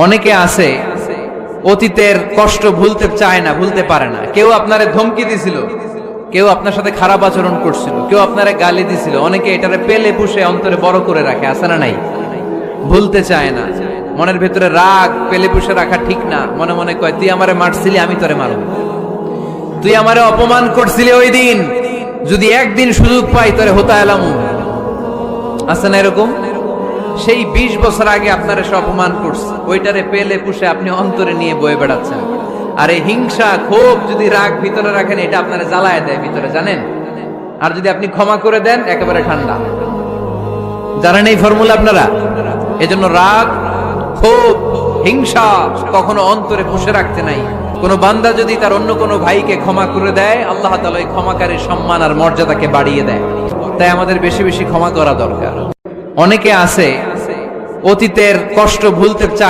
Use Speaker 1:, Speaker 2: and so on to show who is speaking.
Speaker 1: অনেকে আছে অতীতের কষ্ট ভুলতে চায় না, ভুলতে পারে না। কেউ আপনারে ধমকি দিছিল, কেউ আপনার সাথে খারাপ আচরণ করছিল, কেউ আপনারে গালি দিছিল, অনেকে এটারে পেলে পুষে অন্তরে বড় করে রাখে, আছে না নাই? ভুলতে চায় না। মনের ভেতরে রাগ পেলে পুষে রাখা ঠিক না। মনে মনে কয়, তুই আমারে মারছিলি, আমি তোরে মারব। তুই আমারে অপমান করছিলি ওই দিন, যদি একদিন সুযোগ পাই তোরে হতা এলামু। আছে না এরকম? সেই 20 বছর আগে আপনারা সব অপমান করছে, ওইটারে পেলে পুষে আপনি অন্তরে নিয়ে বয়ে বেড়াচ্ছেন। আর এই হিংসা ক্ষোভ যদি রাগ ভিতরে রাখেন, এটা আপনারা জ্বালায় দেয় ভিতরে, জানেন? আর যদি আপনি ক্ষমা করে দেন, একেবারে ঠান্ডা। জানেন এই ফর্মুলা আপনারা? এজন্য রাগ, ক্ষোভ, হিংসা কখনো অন্তরে পুষে রাখতে নাই। কোন বান্দা যদি তার অন্য কোনো ভাইকে ক্ষমা করে দেয়, আল্লাহ তাআলা ওই ক্ষমাকারীর সম্মান আর মর্যাদাকে বাড়িয়ে দেয়। তাই আমাদের বেশি বেশি ক্ষমা করা দরকার। অনেকে আছে অতীতের কষ্ট ভুলতে চায়